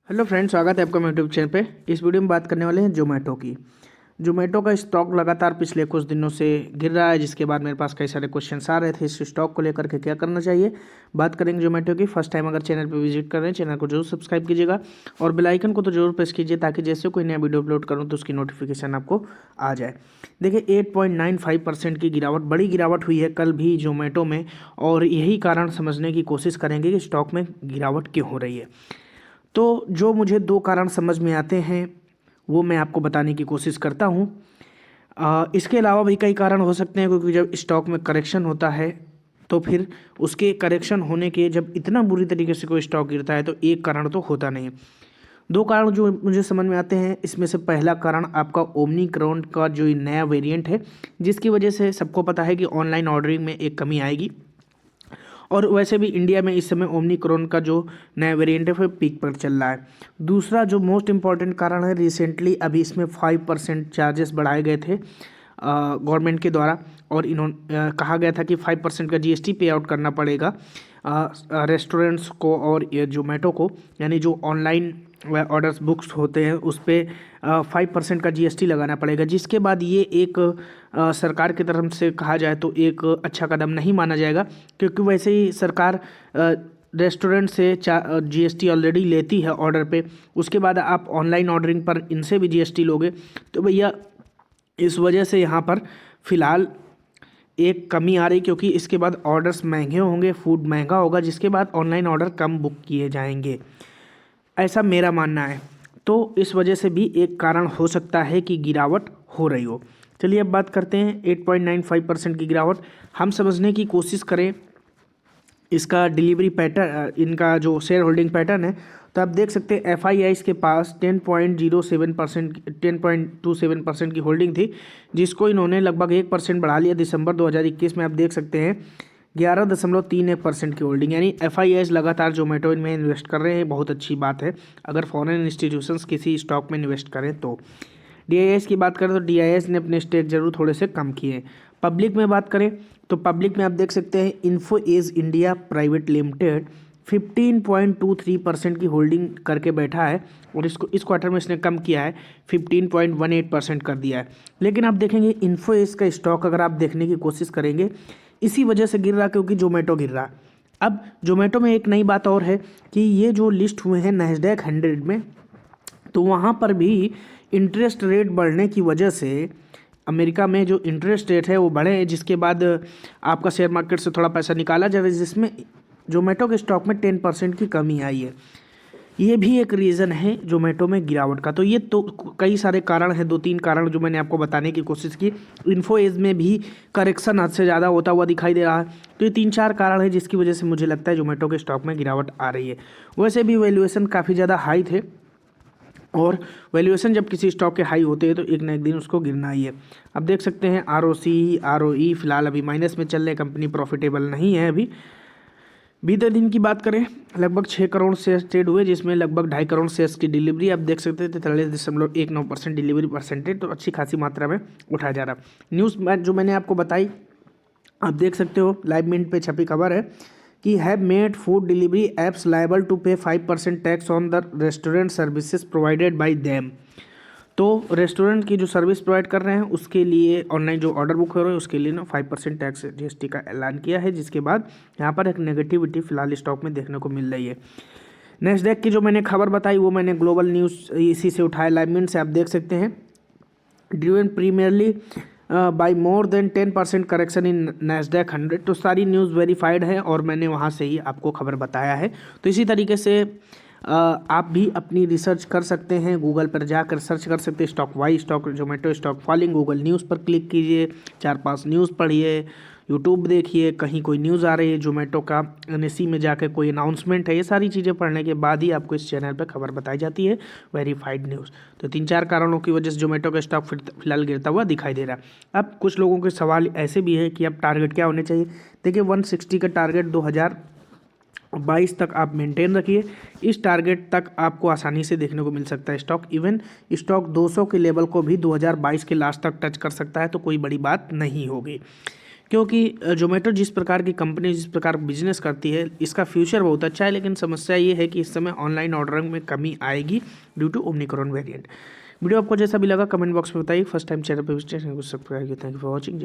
Hello friends, स्वागत है आपका मेरे यूट्यूब चैनल पे। इस वीडियो में बात करने वाले हैं जोमेटो की। जोमेटो का स्टॉक लगातार पिछले कुछ दिनों से गिर रहा है, जिसके बाद मेरे पास कई सारे क्वेश्चंस आ रहे थे इस स्टॉक को लेकर के क्या करना चाहिए। बात करेंगे जोमेटो की। फर्स्ट टाइम अगर चैनल पे विजिट कर रहे हैं, चैनल को जरूर सब्सक्राइब कीजिएगा और बेल आइकन को तो जरूर प्रेस कीजिए, ताकि जैसे कोई नया वीडियो अपलोड करूँ तो उसकी नोटिफिकेशन आपको आ जाए। देखिए 8.95% की गिरावट, बड़ी गिरावट हुई है कल भी जोमेटो में, और यही कारण समझने की कोशिश करेंगे कि स्टॉक में गिरावट क्यों हो रही है। तो जो मुझे दो कारण समझ में आते हैं वो मैं आपको बताने की कोशिश करता हूँ। इसके अलावा भी कई कारण हो सकते हैं, क्योंकि जब स्टॉक में करेक्शन होता है तो फिर उसके करेक्शन होने के जब इतना बुरी तरीके से कोई स्टॉक गिरता है तो एक कारण तो होता नहीं है। दो कारण जो मुझे समझ में आते हैं, इसमें से पहला कारण आपका ओमनिक्रॉन का जो ये नया वेरिएंट है, जिसकी वजह से सबको पता है कि ऑनलाइन ऑर्डरिंग में एक कमी आएगी। और वैसे भी इंडिया में इस समय ओमनिक्रॉन का जो नया वेरिएंट है वो पीक पर चल रहा है। दूसरा जो मोस्ट इम्पॉर्टेंट कारण है, रिसेंटली अभी इसमें 5% चार्जेस बढ़ाए गए थे गवर्नमेंट के द्वारा, और इन्होंने कहा गया था कि 5% का जीएसटी पे आउट करना पड़ेगा रेस्टोरेंट्स को और ये जोमेटो को, यानी जो ऑनलाइन ऑर्डर्स बुक्स होते हैं उस पर 5% का जीएसटी लगाना पड़ेगा। जिसके बाद ये एक सरकार की तरफ से कहा जाए तो एक अच्छा कदम नहीं माना जाएगा, क्योंकि वैसे ही सरकार रेस्टोरेंट से जीएसटी ऑलरेडी लेती है ऑर्डर पे। उसके बाद आप ऑनलाइन ऑर्डरिंग पर इनसे भी जीएसटी लोगे, तो भैया इस वजह से यहाँ पर फ़िलहाल एक कमी आ रही, क्योंकि इसके बाद ऑर्डर्स महंगे होंगे, फूड महंगा होगा, जिसके बाद ऑनलाइन ऑर्डर कम बुक किए जाएंगे, ऐसा मेरा मानना है। तो इस वजह से भी एक कारण हो सकता है कि गिरावट हो रही हो। चलिए अब बात करते हैं 8.95% की गिरावट। हम समझने की कोशिश करें इसका डिलीवरी पैटर्न, इनका जो शेयर होल्डिंग पैटर्न है, तो आप देख सकते हैं एफ के पास 10.27% की होल्डिंग थी, जिसको इन्होंने लगभग 1% बढ़ा लिया दिसंबर 2021 में। आप देख सकते हैं 11.31% की होल्डिंग, यानी एफ लगातार जोमेटो में इन्वेस्ट कर रहे हैं। बहुत अच्छी बात है अगर फॉरेन इंस्टीट्यूशंस किसी स्टॉक में इन्वेस्ट करें तो। डीआईएस की बात करें तो डीआईएस ने अपने स्टेक जरूर थोड़े से कम किए। पब्लिक में बात करें तो पब्लिक में आप देख सकते हैं Info Edge India Private Limited 15.23% की होल्डिंग करके बैठा है, और इसको इस क्वार्टर में इसने कम किया है, 15.18% कर दिया है। लेकिन आप देखेंगे इन्फो एज का स्टॉक अगर आप देखने की कोशिश करेंगे, इसी वजह से गिर रहा क्योंकि जोमेटो गिर रहा। अब जोमेटो में एक नई बात और है कि ये जो लिस्ट हुए हैं नैस्डैक 100 में, तो वहाँ पर भी इंटरेस्ट रेट बढ़ने की वजह से अमेरिका में जो इंटरेस्ट रेट है वो बढ़े, जिसके बाद आपका शेयर मार्केट से थोड़ा पैसा निकाला जाए, जिसमें जोमेटो के स्टॉक में 10% की कमी आई है। ये भी एक रीज़न है जोमेटो में गिरावट का। तो ये तो कई सारे कारण हैं, दो तीन कारण जो मैंने आपको बताने की कोशिश की। इन्फो एज में भी करेक्शन हद से ज़्यादा होता हुआ दिखाई दे रहा है। तो ये तीन चार कारण है जिसकी वजह से मुझे लगता है जोमेटो के स्टॉक में गिरावट आ रही है। वैसे भी वैल्यूएशन काफ़ी ज़्यादा हाई थे, और वैल्यूएशन जब किसी स्टॉक के हाई होते हैं तो एक ना एक दिन उसको गिरना ही है। अब देख सकते हैं ROE फिलहाल अभी माइनस में चल रहे, कंपनी प्रॉफिटेबल नहीं है अभी। बीते दिन की बात करें, लगभग 6 करोड़ शेयर्स ट्रेड हुए, जिसमें लगभग 2.5 करोड़ शेयर्स की डिलीवरी आप देख सकते थे, 43.19% डिलीवरी परसेंटेज, तो अच्छी खासी मात्रा में उठाया जा रहा। न्यूज़ जो मैंने आपको बताई आप देख सकते हो, लाइव मिनट पे छपी खबर है कि have made food delivery apps liable to pay 5% tax on the restaurant services provided by them. तो रेस्टोरेंट की जो सर्विस प्रोवाइड कर रहे हैं उसके लिए, ऑनलाइन जो ऑर्डर बुक हो रहे हैं उसके लिए ना 5% टैक्स जीएसटी का ऐलान किया है, जिसके बाद यहाँ पर एक नेगेटिविटी फिलहाल स्टॉक में देखने को मिल रही है। नेस्डैक की जो मैंने खबर बताई वो मैंने ग्लोबल न्यूज़ इसी से उठाया, लाइव मिनट से आप देख सकते हैं। Driven primarily by more than 10% correction in Nasdaq 100। तो सारी न्यूज़ वेरीफाइड है और मैंने वहाँ से ही आपको खबर बताया है। तो इसी तरीके से आप भी अपनी रिसर्च कर सकते हैं, गूगल पर जाकर सर्च कर सकते हैं stock why, stock Zomato, stock falling. Google news पर क्लिक कीजिए, 4-5 न्यूज़ पढ़िए, यूट्यूब देखिए, कहीं कोई न्यूज़ आ रही है जोमेटो का, NSE में जाकर कोई अनाउंसमेंट है, ये सारी चीज़ें पढ़ने के बाद ही आपको इस चैनल पर खबर बताई जाती है, वेरीफाइड न्यूज़। तो 3-4 कारणों की वजह से जोमेटो का स्टॉक फिलहाल गिरता हुआ दिखाई दे रहा है। अब कुछ लोगों के सवाल ऐसे भी है कि अब टारगेट क्या होने चाहिए। देखिए 160 का टारगेट 2022 तक आप मेंटेन रखिए। इस टारगेट तक आपको आसानी से देखने को मिल सकता है स्टॉक। इवन स्टॉक 200 के लेवल को भी 2022 के लास्ट तक टच कर सकता है, तो कोई बड़ी बात नहीं होगी, क्योंकि जोमेटो जिस प्रकार की कंपनी जिस प्रकार बिजनेस करती है इसका फ्यूचर बहुत अच्छा है, लेकिन समस्या ये है कि इस समय ऑनलाइन ऑर्डरिंग में कमी आएगी due to Omicron variant. Video आपको जैसा भी लगा कमेंट बॉक्स में बताइए। फर्स्ट टाइम चैनल पर विजिट करें, सब्सक्राइब करें। Thank you for watching.